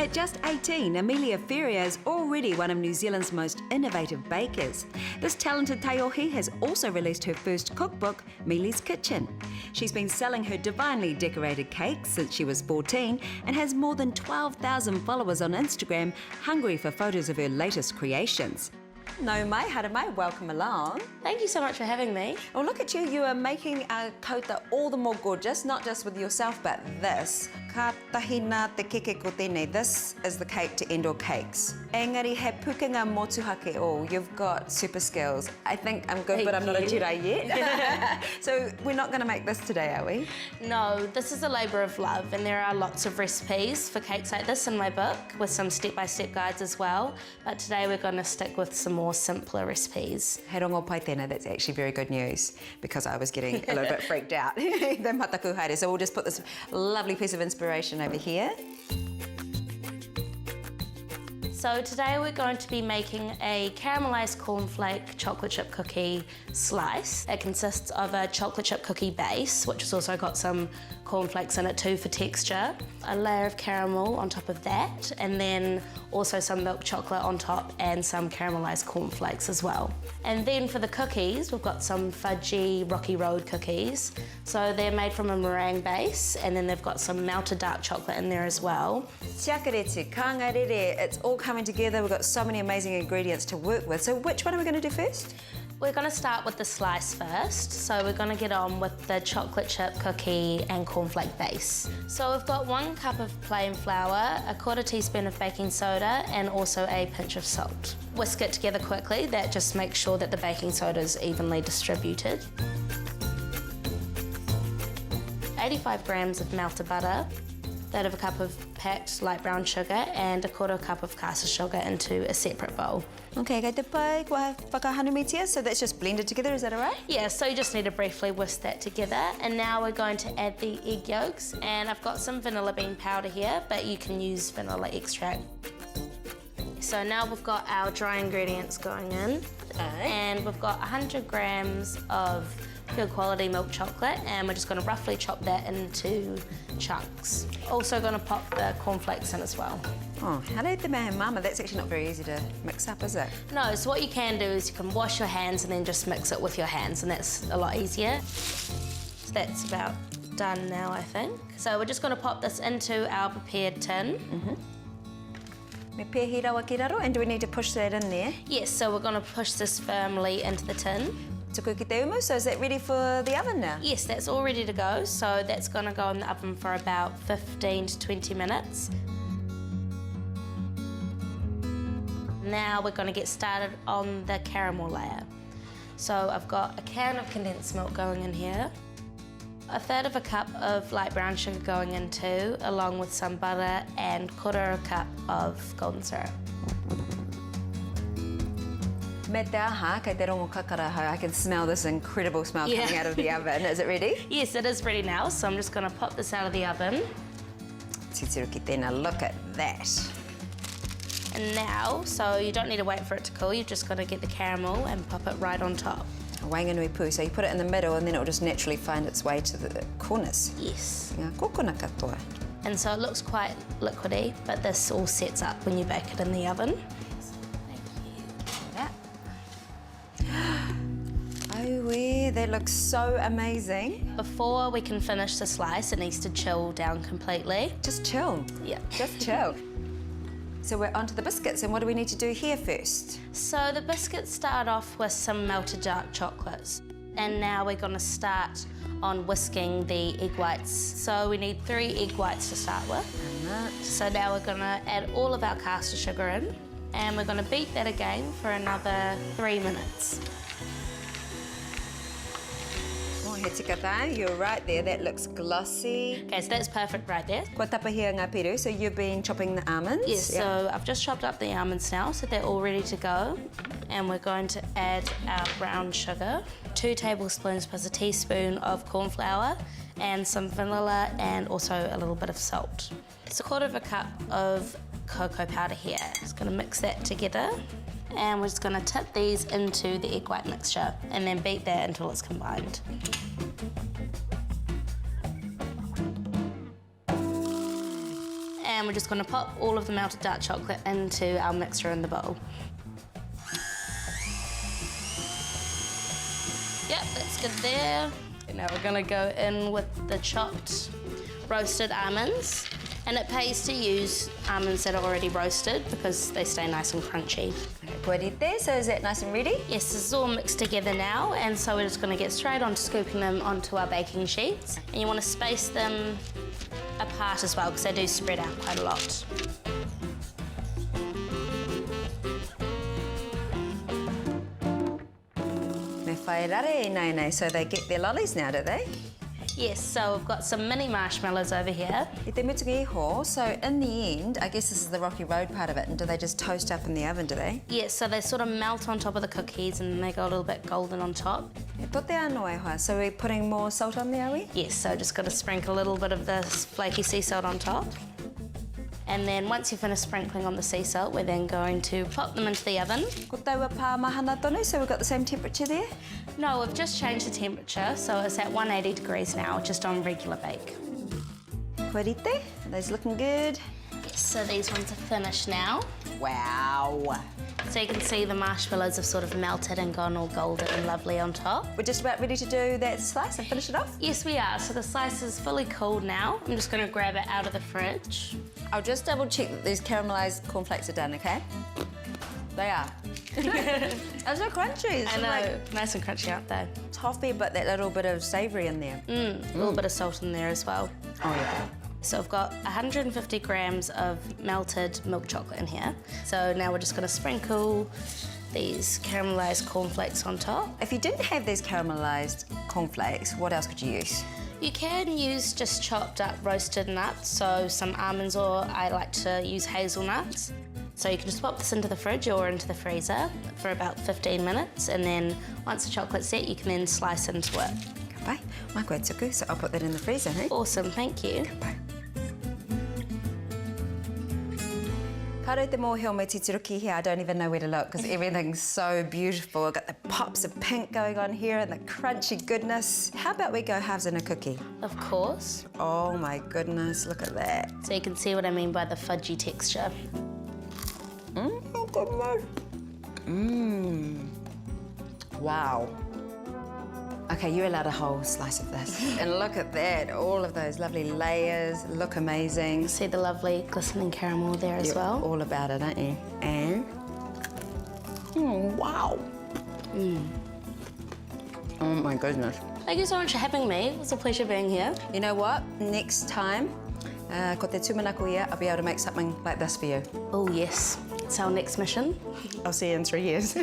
At just 18, Amelia Ferrier is already one of New Zealand's most innovative bakers. This talented taiohi has also released her first cookbook, Mealy's Kitchen. She's been selling her divinely decorated cakes since she was 14 and has more than 12,000 followers on Instagram, hungry for photos of her latest creations. No mai, hara mai, welcome along. Thank you so much for having me. Well, look at you. You are making a kouta all the more gorgeous, not just with yourself, but this. Ka tahina te keke ko tēnei. This is the cake to end all cakes. Engari, he pukinga motuhake all. You've got super skills. I think I'm good, but I'm not a Jedi yet. So we're not going to make this today, are we? No, this is a labour of love, and there are lots of recipes for cakes like this in my book, with some step-by-step guides as well. But today we're going to stick with some more simpler recipes. He rongo pai tēnā, that's actually very good news, because I was getting a little bit freaked out. The mataku haere. So we'll just put this lovely piece of inspiration over here. So today we're going to be making a caramelised cornflake chocolate chip cookie slice. It consists of a chocolate chip cookie base, which has also got some cornflakes in it too for texture, a layer of caramel on top of that, and then also some milk chocolate on top and some caramelised cornflakes as well. And then for the cookies, we've got some fudgy Rocky Road cookies. So they're made from a meringue base, and then they've got some melted dark chocolate in there as well. Tiakarete, kāngarere, it's all coming together. We've got so many amazing ingredients to work with. So which one are we going to do first? We're going to start with the slice first. So we're going to get on with the chocolate chip cookie and cornflake base. So we've got 1 cup of plain flour, a 1/4 teaspoon of baking soda, and also a pinch of salt. Whisk it together quickly. That just makes sure that the baking soda is evenly distributed. 85 grams of melted butter, 1/3 cup of packed light brown sugar, and a 1/4 cup of caster sugar into a separate bowl. Okay, kei te pai, kua whakahanumitia, so that's just blended together, is that all right? Yeah, so you just need to briefly whisk that together, and now we're going to add the egg yolks, and I've got some vanilla bean powder here, but you can use vanilla extract. So now we've got our dry ingredients going in, and we've got 100 grams of good quality milk chocolate, and we're just going to roughly chop that into chunks. Also going to pop the cornflakes in as well. Oh, hello te mehe mama. That's actually not very easy to mix up, is it? No, so what you can do is you can wash your hands and then just mix it with your hands, and that's a lot easier. So that's about done now, I think. So we're just going to pop this into our prepared tin. Me pēhi rawa ki raro, and do we need to push that in there? Yes, so we're going to push this firmly into the tin. Tuku ki te umu, so is that ready for the oven now? Yes, that's all ready to go. So that's going to go in the oven for about 15 to 20 minutes. Now we're going to get started on the caramel layer. So I've got a can of condensed milk going in here, 1/3 cup of light brown sugar going in too, along with some butter, and 1/4 cup of golden syrup. Me te aha, kei te rongo kakaraho. I can smell this incredible smell coming out of the oven. Is it ready? Yes, it is ready now, so I'm just going to pop this out of the oven. Titiru ki tēnā, look at that. And now, so you don't need to wait for it to cool, you've just got to get the caramel and pop it right on top. Wainganui pū, so you put it in the middle and then it will just naturally find its way to the corners. Yes. Ngā kokona katoa. And so it looks quite liquidy, but this all sets up when you bake it in the oven. Oh, yeah, that looks so amazing. Before we can finish the slice, it needs to chill down completely. Just chill. Yeah. Just chill. So we're onto the biscuits, and what do we need to do here first? So the biscuits start off with some melted dark chocolates. And now we're going to start on whisking the egg whites. So we need 3 egg whites to start with. So now we're going to add all of our caster sugar in, and we're going to beat that again for another 3 minutes. Oh, he tika tae, you're right there, that looks glossy. Okay, so that's perfect right there. Kua tapahia ngā peru, so you've been chopping the almonds? Yes, so I've just chopped up the almonds now, so they're all ready to go. And we're going to add our brown sugar, 2 tablespoons plus a teaspoon of corn flour, and some vanilla, and also a little bit of salt. It's a 1/4 cup of cocoa powder here. Just gonna mix that together. And we're just going to tip these into the egg white mixture and then beat that until it's combined. And And we're just going to pop all of the melted dark chocolate into our mixture in the bowl. Yep, that's good there. And now we're going to go in with the chopped roasted almonds. And it pays to use almonds that are already roasted because they stay nice and crunchy. Puerite, so is that nice and ready? Yes, this is all mixed together now, and so we're just going to get straight on to scooping them onto our baking sheets. And you want to space them apart as well because they do spread out quite a lot. Me whai rare nei, so they get their lollies now, do they? Yes, so we've got some mini marshmallows over here. I te mutunga iho, so in the end, I guess this is the rocky road part of it, and do they just toast up in the oven, do they? Yes, so they sort of melt on top of the cookies and they go a little bit golden on top. E tote anō e hoa, so we're putting more salt on there, are we? Yes, so just got to sprinkle a little bit of this flaky sea salt on top. And then once you've finished sprinkling on the sea salt, we're then going to pop them into the oven. Ko taua pā mahana tonu, so we've got the same temperature there? No, we've just changed the temperature, so it's at 180 degrees now, just on regular bake. Puerite, those looking good. Yes, so these ones are finished now. Wow. So you can see the marshmallows have sort of melted and gone all golden and lovely on top. We're just about ready to do that slice and finish it off? Yes, we are. So the slice is fully cooled now. I'm just going to grab it out of the fridge. I'll just double check that these caramelised cornflakes are done, okay? They are. They're so crunchy. It's I know, like nice and crunchy, aren't they? toffee, but that little bit of savoury in there. A little bit of salt in there as well. Oh, yeah. So I've got 150 grams of melted milk chocolate in here. So now we're just going to sprinkle these caramelised cornflakes on top. If you didn't have these caramelised cornflakes, what else could you use? You can use just chopped up roasted nuts, so some almonds, or I like to use hazelnuts. So you can just pop this into the fridge or into the freezer for about 15 minutes, and then once the chocolate's set, you can then slice into it. Bye. My koe tuku, so I'll put that in the freezer, hey? Awesome, thank you. Bye. Kāre te mōhio me titiruki here, I don't even know where to look because everything's so beautiful. I've got the pops of pink going on here and the crunchy goodness. How about we go halves in a cookie? Of course. Oh my goodness, look at that. So you can see what I mean by the fudgy texture. Oh goodness. Wow. Okay, you're allowed a whole slice of this. And look at that, all of those lovely layers, look amazing. See the lovely glistening caramel there as You're well. all about it, aren't you? And, wow. Oh my goodness. Thank you so much for having me. It was a pleasure being here. You know what? Next time, ko te tūmanako ia, I'll be able to make something like this for you. Oh yes, it's our next mission. I'll see you in 3 years.